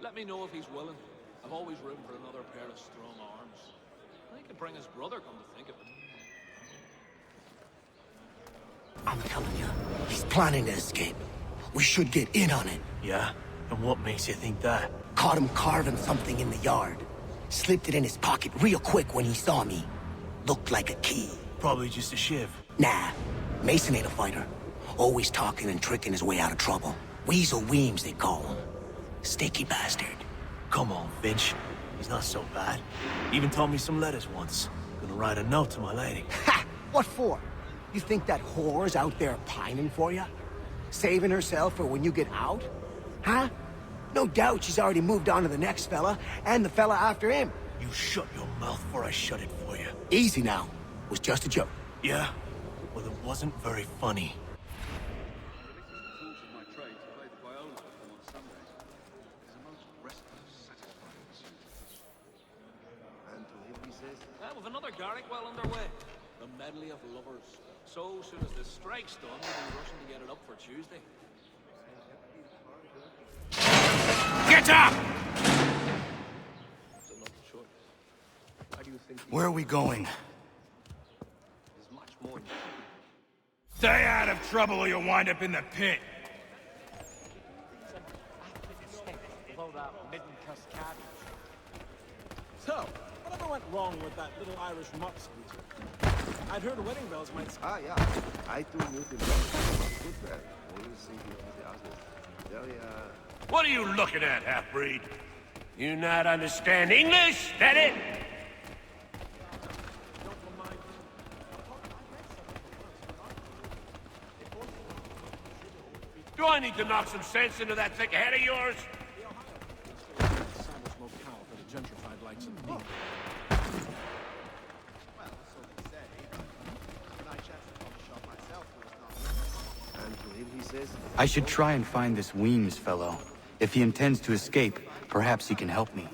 Let me know if he's willing. I've always room for another pair of strong arms. I could bring his brother, come to think of it. I'm telling you, he's planning to escape. We should get in on it. Yeah? And what makes you think that? Caught him carving something in the yard. Slipped it in his pocket real quick when he saw me. Looked like a key. Probably just a shiv. Nah, Mason ain't a fighter. Always talking and tricking his way out of trouble. Weasel Weems, they call him. Sticky bastard. Come on, Finch. He's not so bad. Even told me some letters once. Gonna write a note to my lady. Ha! What for? You think that whore's out there pining for you? Saving herself for when you get out? Huh? No doubt she's already moved on to the next fella, and the fella after him. You shut your mouth before I shut it for you. Easy now. Was just a joke. Yeah? Well, it wasn't very funny. With another Garrick well underway. The medley of lovers. So soon as the strike's done, we'll be rushing to get it up for Tuesday. Get up! Where are we going? There's much more. Stay out of trouble or you'll wind up in the pit. So, whatever went wrong with that little Irish muck squeezer? I'd heard wedding bells might... Ja, I too knew the good well. Always thinking of the others. Very, What are you looking at, half-breed? You not understand English, that it? Do I need to knock some sense into that thick head of yours? I should try and find this Weems fellow. If he intends to escape, perhaps he can help me.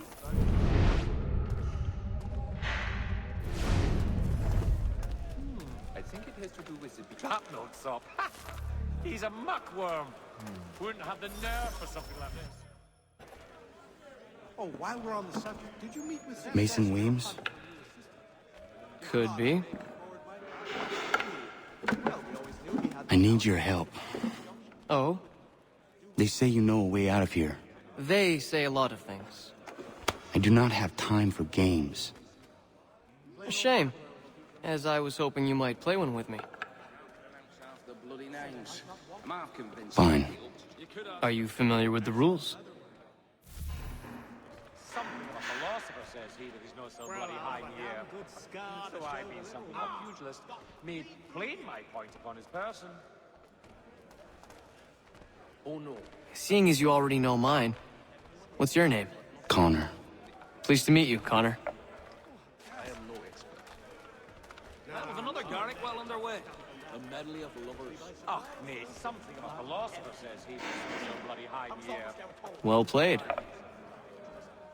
I think it has to do with the trap notes up. He's a muckworm. Wouldn't have the nerve for something like this. Oh, while we're on the subject, did you meet with... Mason Weems? Could be. I need your help. Oh? They say you know a way out of here. They say a lot of things. I do not have time for games. A shame, as I was hoping you might play one with me. Fine. Are you familiar with the rules? Something of a philosopher says he that is not so bloody high in the air. So I, being something of a pugilist, made plain my point upon his person. Oh no. Seeing as you already know mine, what's your name? Connor. Pleased to meet you, Connor. I am no expert. With another Garrick well underway. The medley of lovers. Ah, mate, something of a philosopher says he that is not so bloody high in the air. Well played.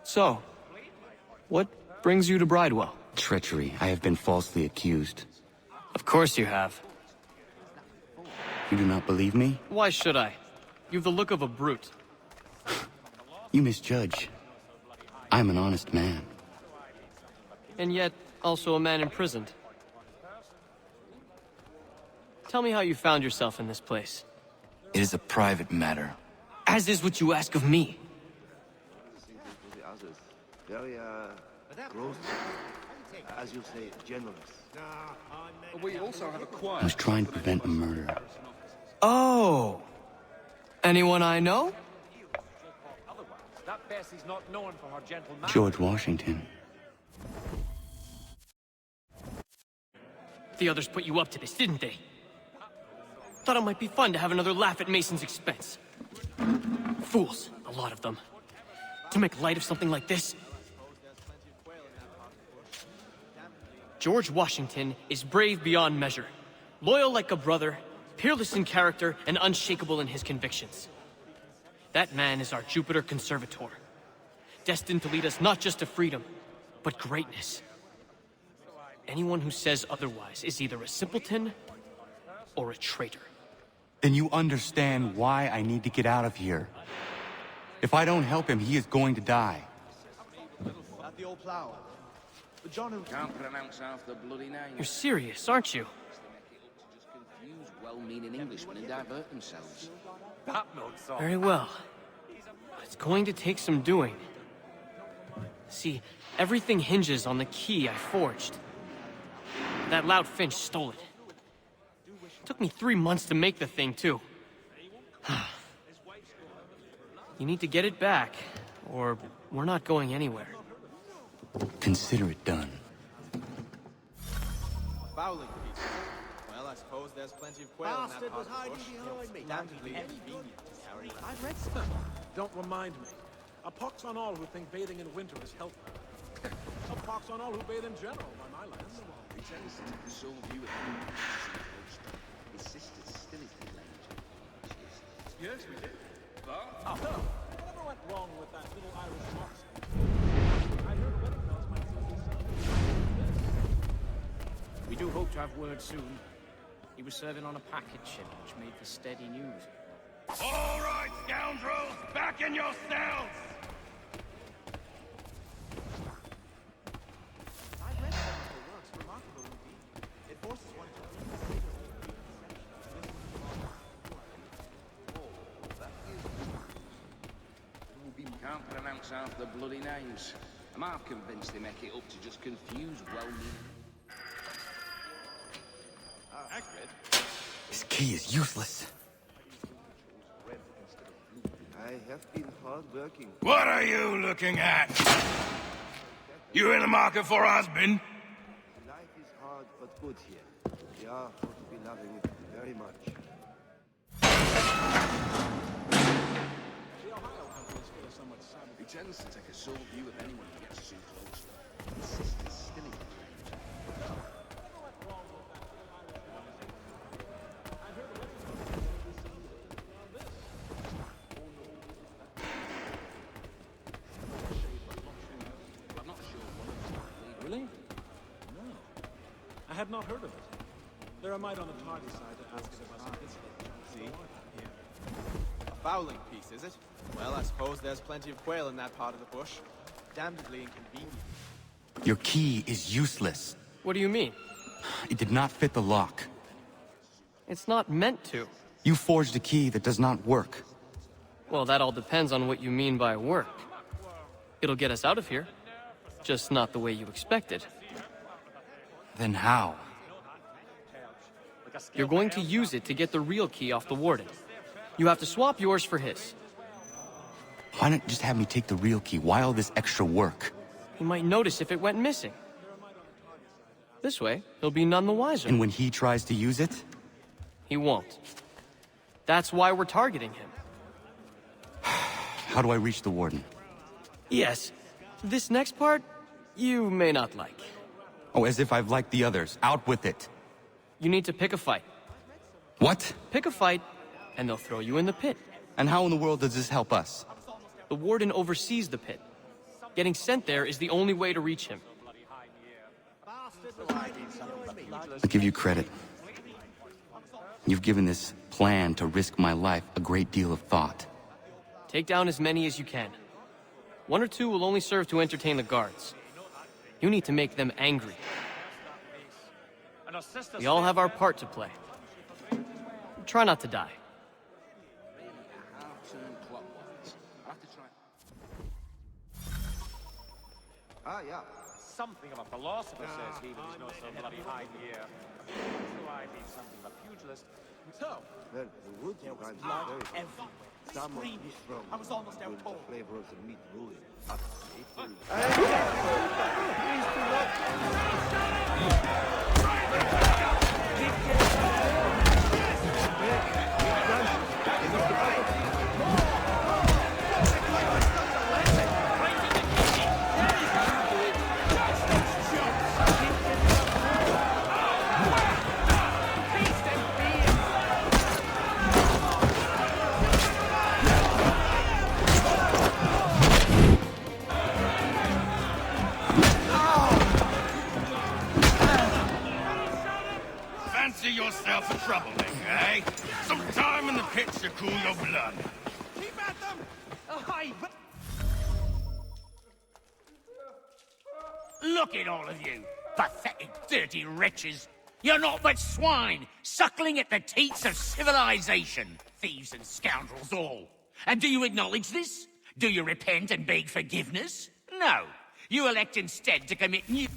So, what brings you to Bridewell? Treachery. I have been falsely accused. Of course you have. You do not believe me? Why should I? You've the look of a brute. You misjudge. I'm an honest man. And yet, also a man imprisoned. Tell me how you found yourself in this place. It is a private matter. As is what you ask of me. the others. Very, close. As you say, generous. We also have a I choir. was trying to prevent a murder. Oh! Anyone I know? That Bessie's not known for her gentle manner. George Washington. The others put you up to this, didn't they? Thought it might be fun to have another laugh at Mason's expense. Fools, a lot of them. To make light of something like this. George Washington is brave beyond measure, loyal like a brother, peerless in character, and unshakable in his convictions. That man is our Jupiter Conservator, destined to lead us not just to freedom, but greatness. Anyone who says otherwise is either a simpleton or a traitor. Then you understand why I need to get out of here. If I don't help him, he is going to die. At the old plow. The John who Can't pronounce half the bloody name. You're serious, aren't you? Just confuse well-meaning Englishmen and divert themselves. That note's off. Very well. It's going to take some doing. See, everything hinges on the key I forged. That loud Finch stole it. Took me 3 months to make the thing, too. You need to get it back, or we're not going anywhere. Consider it done. Fouling pieces. Well, I suppose there's plenty of quail in that part of the bush. Damnably inconvenient to carry. I've read some. Don't remind me. A pox on all who think bathing in winter is healthy. A pox on all who bathe in general, by my lands. He tends to take the sole view of his sister's still is the legend. Yes, we did. So, whatever went wrong with that little Irish mox? I heard wedding bells might see this. We do hope to have word soon. He was serving on a packet ship, which made for steady news. All right, scoundrels, back in your cells! I've read some of her works, remarkable indeed. It forces one to Can't pronounce half the bloody names. I'm half convinced they make it up to just confuse well-meaning. This key is useless. I have been hard working. What are you looking at? You in the market for husband? Life is hard but good here. We are to be loving it very much. The Ohio Company is still somewhat savage. He tends to take a sole view of anyone who gets too close. His sister's still in the legend. I'm not sure one of them is Really? No. I had not heard of it. There are might on the tardy side to ask us about some incident. See? Here. A fowling piece, is it? Well, I suppose there's plenty of quail in that part of the bush. Damnably inconvenient. Your key is useless. What do you mean? It did not fit the lock. It's not meant to. You forged a key that does not work. Well, that all depends on what you mean by work. It'll get us out of here. Just not the way you expected. Then how? You're going to use it to get the real key off the Warden. You have to swap yours for his. Why not just have me take the real key? Why all this extra work? He might notice if it went missing. This way, he'll be none the wiser. And when he tries to use it? He won't. That's why we're targeting him. How do I reach the Warden? Yes. This next part, you may not like. Oh, as if I've liked the others. Out with it. You need to pick a fight. What? Pick a fight, and they'll throw you in the pit. And how in the world does this help us? The Warden oversees the pit. Getting sent there is the only way to reach him. I'll give you credit. You've given this plan to risk my life a great deal of thought. Take down as many as you can. 1 or 2 will only serve to entertain the guards. You need to make them angry. We all have our part to play. Try not to die. maybe a half-turn clockwise. I'll have to try. Ah, yeah. Something of a philosopher says he, but he's not so bloody high in the air. So I mean something of a pugilist. So, Well, the wood you find is very some of this from I was almost out cold. The flavor of the meat ruin. Fancy yourself a troublemaker, eh? Some time in the pits to cool your blood. keep at them! I brave. Look at all of you, pathetic, dirty wretches. You're not but swine, suckling at the teats of civilization. Thieves and scoundrels all. And do you acknowledge this? Do you repent and beg forgiveness? No. You elect instead to commit new...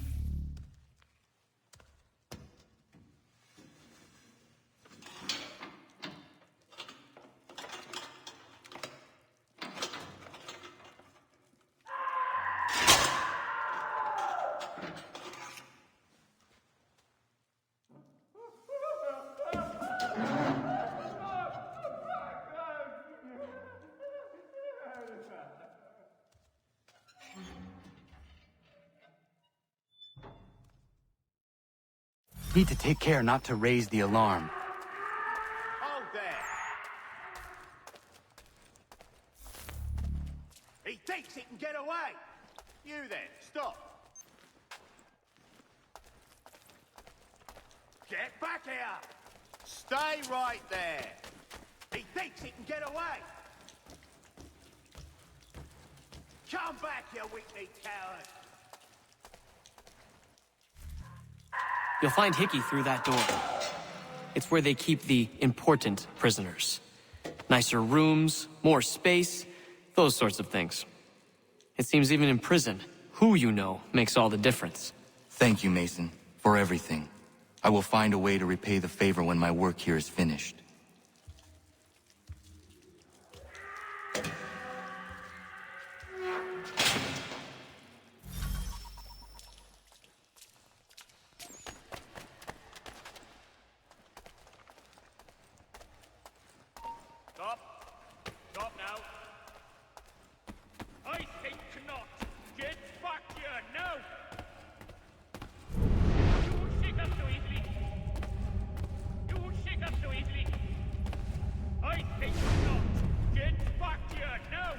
Need to take care not to raise the alarm. Hold there! He thinks he can get away! You then, stop! Get back here! Stay right there! He thinks he can get away! Come back, you weak-kneed coward! You'll find Hickey through that door. It's where they keep the important prisoners. Nicer rooms, more space, those sorts of things. It seems even in prison, who you know makes all the difference. Thank you, Mason, for everything. I will find a way to repay the favor when my work here is finished. Stop now. I think not. Get back here now. You won't shake us so easily. You won't shake us so easily. I think not. Get back here now.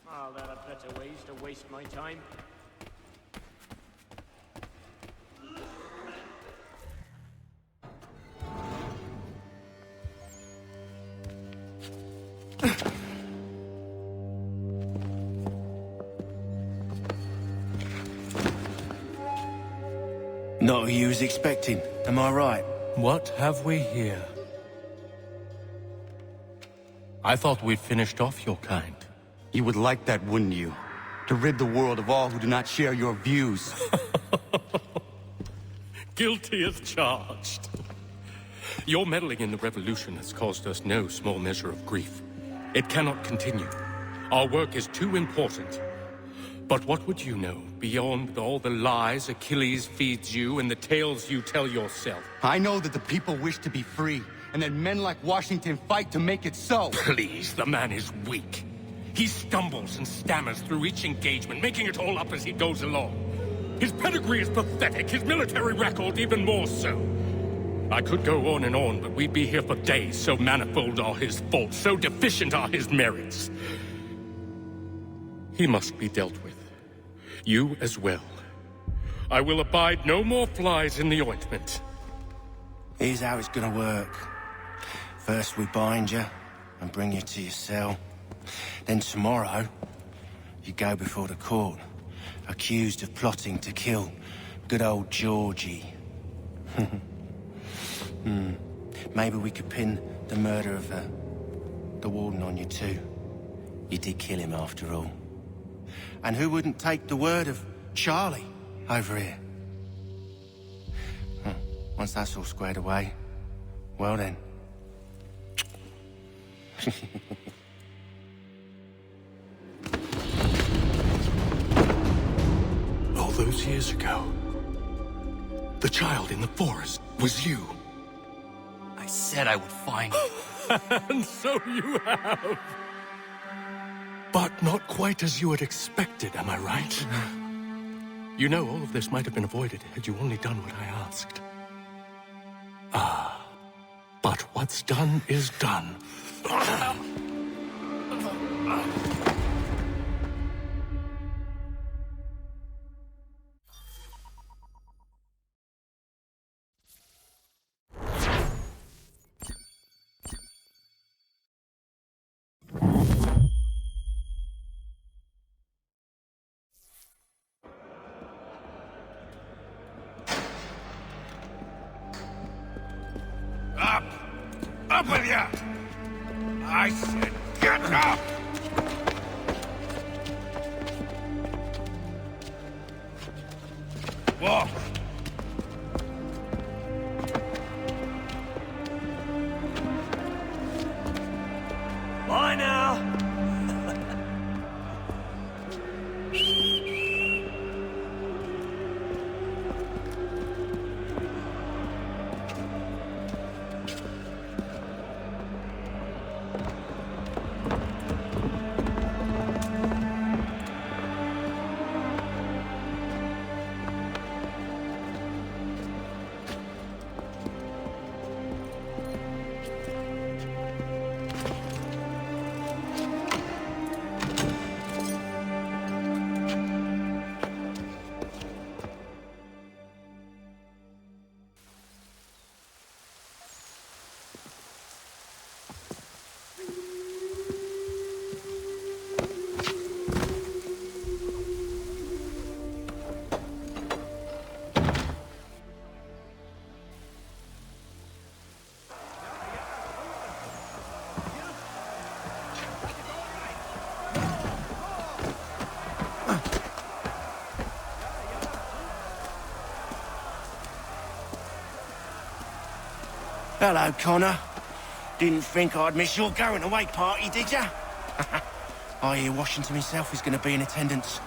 Oh, there are better ways to waste my time. Not who you was expecting, am I right? What have we here? I thought we'd finished off your kind. You would like that, wouldn't you? To rid the world of all who do not share your views. Guilty as charged. Your meddling in the revolution has caused us no small measure of grief. It cannot continue. Our work is too important. But what would you know beyond all the lies Achilles feeds you and the tales you tell yourself? I know that the people wish to be free, and that men like Washington fight to make it so. Please, the man is weak. He stumbles and stammers through each engagement, making it all up as he goes along. His pedigree is pathetic, his military record even more so. I could go on and on, but we'd be here for days, so manifold are his faults, so deficient are his merits. He must be dealt with. You as well. I will abide no more flies in the ointment. Here's how it's gonna work. First we bind you and bring you to your cell. Then tomorrow, you go before the court, accused of plotting to kill good old Georgie. Maybe we could pin the murder of the warden on you too. You did kill him after all. And who wouldn't take the word of Charlie over here? Once that's all squared away, well then. All those years ago, the child in the forest was you. I said I would find you. And so you have. But not quite as you had expected, am I right? You know, all of this might have been avoided had you only done what I asked. Ah, but what's done is done. up with you! I said get up! Walk! Bye now! Hello, Connor. Didn't think I'd miss your going away party, did ya? I hear Washington himself is going to be in attendance.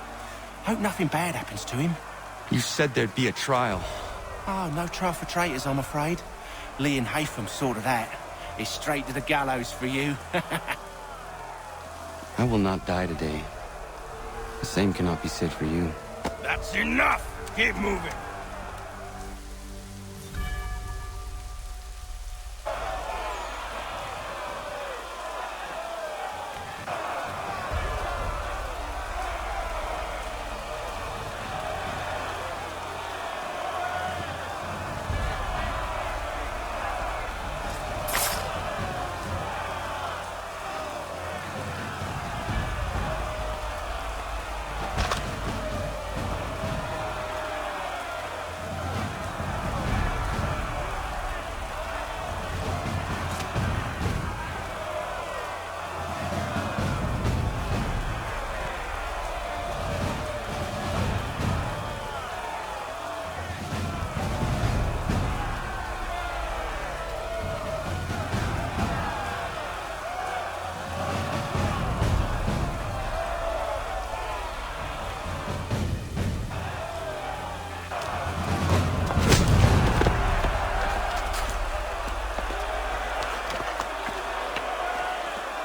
Hope nothing bad happens to him. You said there'd be a trial. Oh, no trial for traitors, I'm afraid. Lee and Haytham sorted that. It's straight to the gallows for you. I will not die today. The same cannot be said for you. That's enough! Keep moving!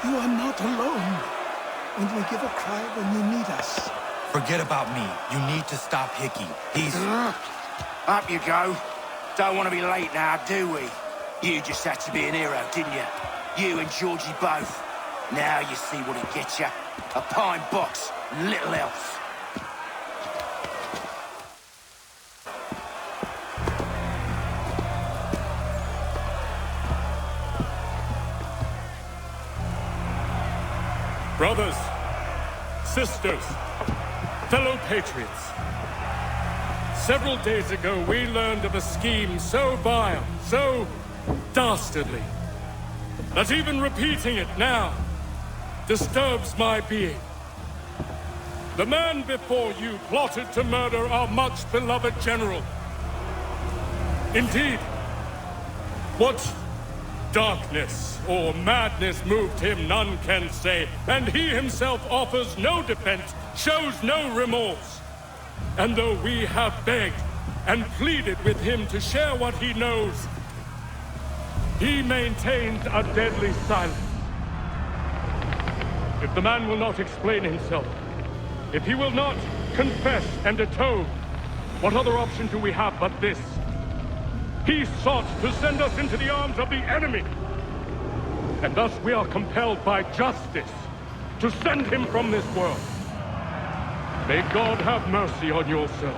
You are not alone. Only give a cry when you need us. Forget about me. You need to stop Hickey. He's... Up you go. Don't want to be late now, do we? You just had to be an hero, didn't you? You and Georgie both. Now you see what it gets you. A pine box, little else. Brothers, sisters, fellow patriots. Several days ago, we learned of a scheme so vile, so dastardly, that even repeating it now disturbs my being. The man before you plotted to murder our much-beloved general. Indeed, what darkness or madness moved him, none can say, and he himself offers no defense, shows no remorse. And though we have begged and pleaded with him to share what he knows, he maintains a deadly silence. If the man will not explain himself, if he will not confess and atone, what other option do we have but this? He sought to send us into the arms of the enemy. And thus we are compelled by justice to send him from this world. May God have mercy on your soul.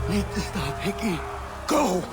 Need to stop Hickey. Go!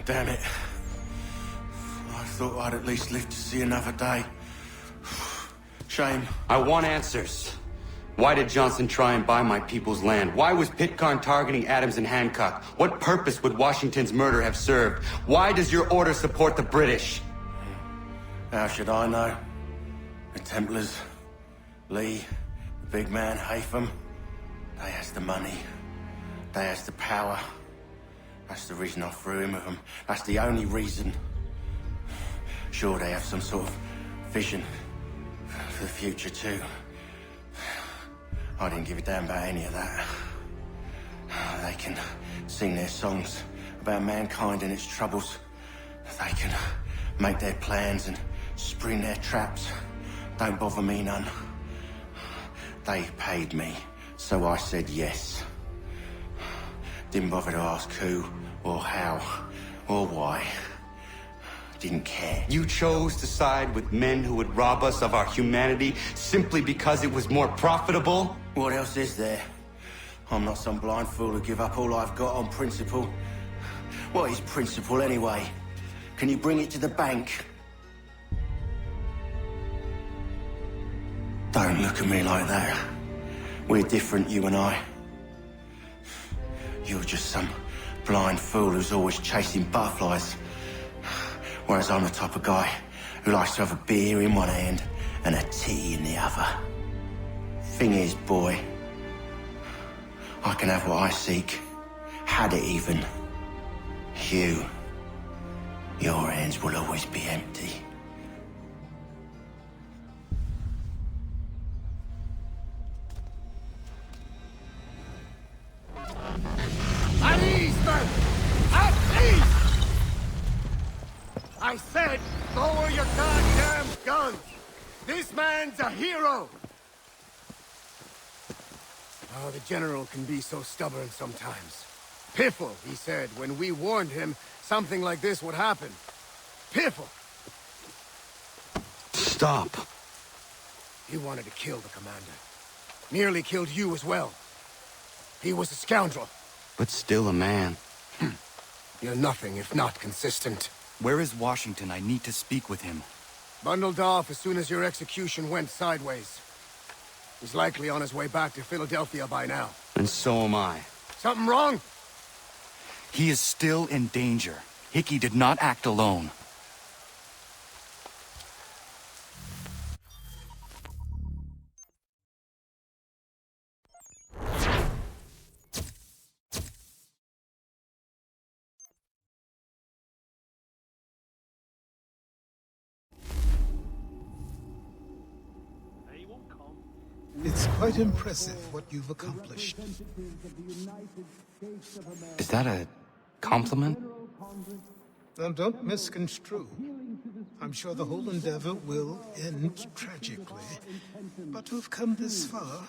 damn it. I thought I'd at least live to see another day. Shame. I want answers. Why did Johnson try and buy my people's land? Why was Pitcairn targeting Adams and Hancock? What purpose would Washington's murder have served? Why does your order support the British? How should I know? The Templars, Lee, the big man, Haytham, they has the money. They has the power. That's the reason I threw in with them. That's the only reason. Sure, they have some sort of vision for the future too. I didn't give a damn about any of that. They can sing their songs about mankind and its troubles. They can make their plans and spring their traps. Don't bother me none. They paid me, so I said yes. Didn't bother to ask who, or how, or why. Didn't care. You chose to side with men who would rob us of our humanity simply because it was more profitable? What else is there? I'm not some blind fool to give up all I've got on principle. What is principle anyway? Can you bring it to the bank? Don't look at me like that. We're different, you and I. You're just some blind fool who's always chasing butterflies. Whereas I'm the type of guy who likes to have a beer in one hand and a tea in the other. Thing is, boy, I can have what I seek. Had it even. Your hands will always be empty. At ease, men! At ease! I said, lower your goddamn guns! This man's a hero! Oh, the General can be so stubborn sometimes. Piffle, he said, when we warned him something like this would happen. Piffle! Stop. He wanted to kill the commander. Nearly killed you as well. He was a scoundrel. But still a man. You're nothing if not consistent. Where is Washington? I need to speak with him. Bundled off as soon as your execution went sideways. He's likely on his way back to Philadelphia by now. And so am I. Something wrong? He is still in danger. Hickey did not act alone. It's quite impressive what you've accomplished. Is that a compliment? Now, don't misconstrue. I'm sure the whole endeavor will end tragically. But to have come this far,